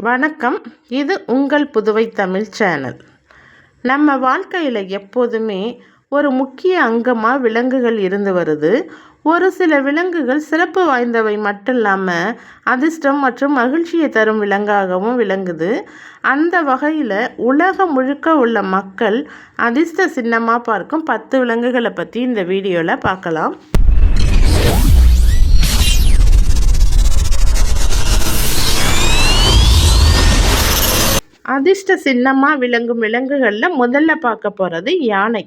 வணக்கம். இது உங்கள் புதுவை தமிழ் சேனல். நம்ம வாழ்க்கையில் எப்போதுமே ஒரு முக்கிய அங்கமாக விலங்குகள் இருந்து வருது. ஒரு சில விலங்குகள் சிறப்பு வாய்ந்தவை மட்டும் இல்லாமல் அதிர்ஷ்டம் மற்றும் மகிழ்ச்சியை தரும் விலங்காகவும் விளங்குது. அந்த வகையில் உலகம் முழுக்க உள்ள மக்கள் அதிர்ஷ்ட சின்னமாக பார்க்கும் 10 விலங்குகளை பற்றி இந்த வீடியோவில் பார்க்கலாம். அதிர்ஷ்ட சின்னமாக விளங்கும் விலங்குகளில் முதல்ல பார்க்க போகிறது யானை.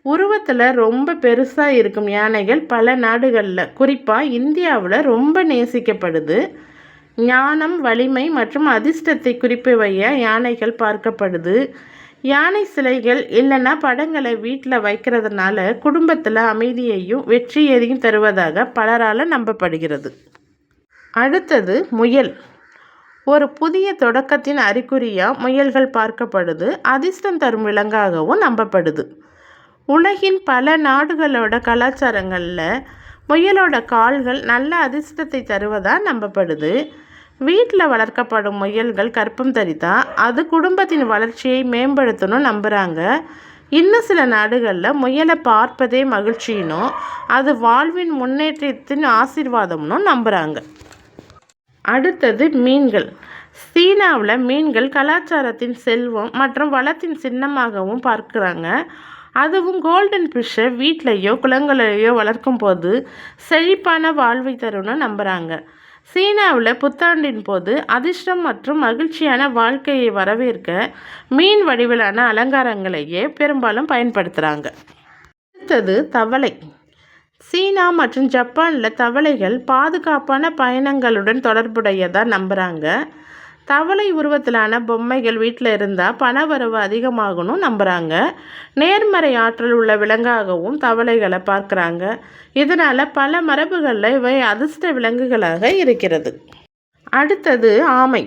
உருவத்தில் ரொம்ப பெருசாக இருக்கும் யானைகள் பல நாடுகளில், குறிப்பாக இந்தியாவில் ரொம்ப நேசிக்கப்படுது. ஞானம், வலிமை மற்றும் அதிர்ஷ்டத்தை குறிப்பவையா யானைகள் பார்க்கப்படுது. யானை சிலைகள் இல்லைன்னா படங்களை வீட்டில் வைக்கிறதுனால குடும்பத்தில் அமைதியையும் வெற்றியையும் தருவதாக பலரால் நம்பப்படுகிறது. அடுத்தது முயல். ஒரு புதிய தொடக்கத்தின் அறிகுறியாக முயல்கள் பார்க்கப்படுது. அதிர்ஷ்டம் தரும் விலங்காகவும் நம்பப்படுது. உலகின் பல நாடுகளோட கலாச்சாரங்களில் முயலோட கால்கள் நல்ல அதிர்ஷ்டத்தை தருவதாக நம்பப்படுது. வீட்டில் வளர்க்கப்படும் முயல்கள் கர்ப்பம் தரித்தா அது குடும்பத்தின் வளர்ச்சியை மேம்படுத்தணும் நம்புகிறாங்க. இன்னும் சில நாடுகளில் முயலை பார்ப்பதே மகிழ்ச்சியினும் அது வாழ்வின் முன்னேற்றத்தின் ஆசீர்வாதம்னு நம்புகிறாங்க. அடுத்தது மீன்கள். சீனாவில் மீன்கள் கலாச்சாரத்தின் செல்வம் மற்றும் வளத்தின் சின்னமாகவும் பார்க்குறாங்க. அதுவும் கோல்டன் ஃபிஷ்ஷை வீட்டிலையோ குளங்களையோ வளர்க்கும் போது செழிப்பான வாழ்வை தரும்னு நம்புகிறாங்க. சீனாவில் புத்தாண்டின் போது அதிர்ஷ்டம் மற்றும் மகிழ்ச்சியான வாழ்க்கையை வரவேற்க மீன் வடிவிலான அலங்காரங்களையே பெரும்பாலும் பயன்படுத்துகிறாங்க. அடுத்தது தவளை. சீனா மற்றும் ஜப்பானில் தவளைகள் பாதுகாப்பான பயணங்களுடன் தொடர்புடையதாக நம்புகிறாங்க. தவளை உருவத்திலான பொம்மைகள் வீட்டில் இருந்தால் பணவரவு அதிகமாகணும் நம்புகிறாங்க. நேர்மறை ஆற்றல் உள்ள விலங்காகவும் தவளைகளை பார்க்குறாங்க. இதனால் பல மரபுகளில் இவை அதிர்ஷ்ட விலங்குகளாக இருக்கிறது. அடுத்தது ஆமை.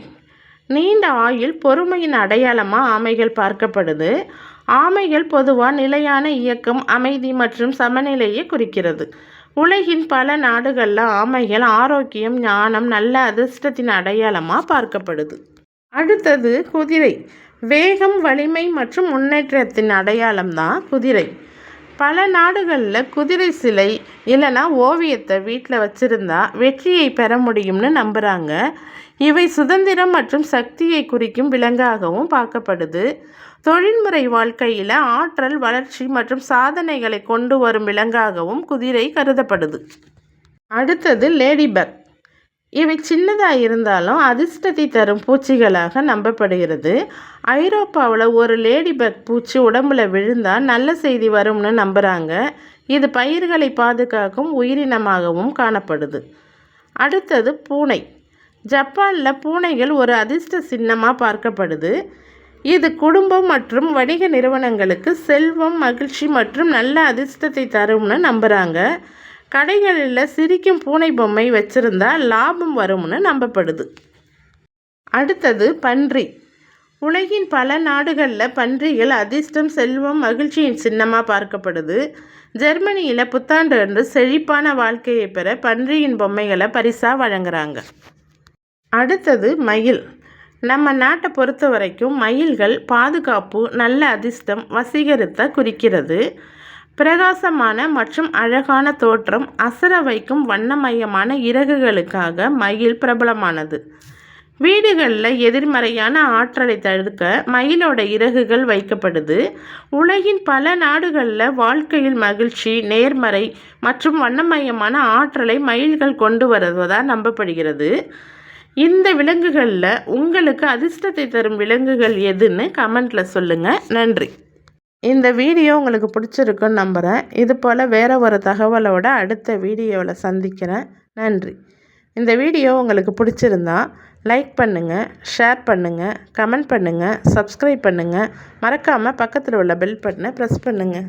நீண்ட ஆயுள், பொறுமையின் அடையாளமாக ஆமைகள் பார்க்கப்படுது. ஆமைகள் பொதுவாக நிலையான இயக்கம், அமைதி மற்றும் சமநிலையை குறிக்கிறது. உலகின் பல நாடுகளில் ஆமைகள் ஆரோக்கியம், ஞானம், நல்ல அதிர்ஷ்டத்தின் அடையாளமாக பார்க்கப்படுது. அடுத்தது குதிரை. வேகம், வலிமை மற்றும் முன்னேற்றத்தின் அடையாளம்தான் குதிரை. பல நாடுகளில் குதிரை சிலை இல்லைன்னா ஓவியத்தை வீட்டில் வச்சுருந்தா வெற்றியை பெற முடியும்னு நம்புகிறாங்க. இவை சுதந்திரம் மற்றும் சக்தியை குறிக்கும் விலங்காகவும் பார்க்கப்படுது. தொழில்முறை வாழ்க்கையில் ஆற்றல், வளர்ச்சி மற்றும் சாதனைகளை கொண்டு வரும் விலங்காகவும் குதிரை கருதப்படுது. அடுத்தது லேடிபக். இவை சின்னதாக இருந்தாலும் அதிர்ஷ்டத்தை தரும் பூச்சிகளாக நம்பப்படுகிறது. ஐரோப்பாவில் ஒரு லேடிபக் பூச்சி உடம்புல விழுந்தால் நல்ல செய்தி வரும்னு நம்புகிறாங்க. இது பயிர்களை பாதுகாக்கும் உயிரினமாகவும் காணப்படுது. அடுத்தது பூனை. ஜப்பானில் பூனைகள் ஒரு அதிர்ஷ்ட சின்னமாக பார்க்கப்படுது. இது குடும்பம் மற்றும் வணிக நிறுவனங்களுக்கு செல்வம், மகிழ்ச்சி மற்றும் நல்ல அதிர்ஷ்டத்தை தரும்னு நம்புகிறாங்க. கடைகளில் சிரிக்கும் பூனை பொம்மை வச்சுருந்தா லாபம் வரும்னு நம்பப்படுது. அடுத்தது பன்றி. உலகின் பல நாடுகளில் பன்றிகள் அதிர்ஷ்டம், செல்வம், மகிழ்ச்சியின் சின்னமாக பார்க்கப்படுது. ஜெர்மனியில் புத்தாண்டு அன்று செழிப்பான வாழ்க்கையை பெற பன்றியின் பொம்மைகளை பரிசாக வழங்குறாங்க. அடுத்தது மயில். நம்ம நாட்டை பொறுத்த வரைக்கும் மயில்கள் பாதுகாப்பு, நல்ல அதிர்ஷ்டம், வசீகரத்தை குறிக்கிறது. பிரகாசமான மற்றும் அழகான தோற்றம், அசர வைக்கும் வண்ணமயமான இறகுகளுக்காக மயில் பிரபலமானது. வீடுகளில் எதிர்மறையான ஆற்றலை தடுக்க மயிலோட இறகுகள் வைக்கப்படுது. உலகின் பல நாடுகளில் வாழ்க்கையில் மகிழ்ச்சி, நேர்மறை மற்றும் வண்ணமயமான ஆற்றலை மயில்கள் கொண்டு வருவதாக நம்பப்படுகிறது. இந்த விலங்குகளில் உங்களுக்கு அதிர்ஷ்டத்தை தரும் விலங்குகள் எதுன்னு கமெண்ட்டில் சொல்லுங்கள். நன்றி. இந்த வீடியோ உங்களுக்கு பிடிச்சிருக்குன்னு நம்புகிறேன். இது போல் வேறு ஒரு தகவலோட அடுத்த வீடியோவில் சந்திக்கிறேன். நன்றி. இந்த வீடியோ உங்களுக்கு பிடிச்சிருந்தா லைக் பண்ணுங்கள், ஷேர் பண்ணுங்கள், கமெண்ட் பண்ணுங்கள், சப்ஸ்கிரைப் பண்ணுங்கள். மறக்காமல் பக்கத்தில் உள்ள பெல் பட்டனை ப்ரெஸ் பண்ணுங்கள்.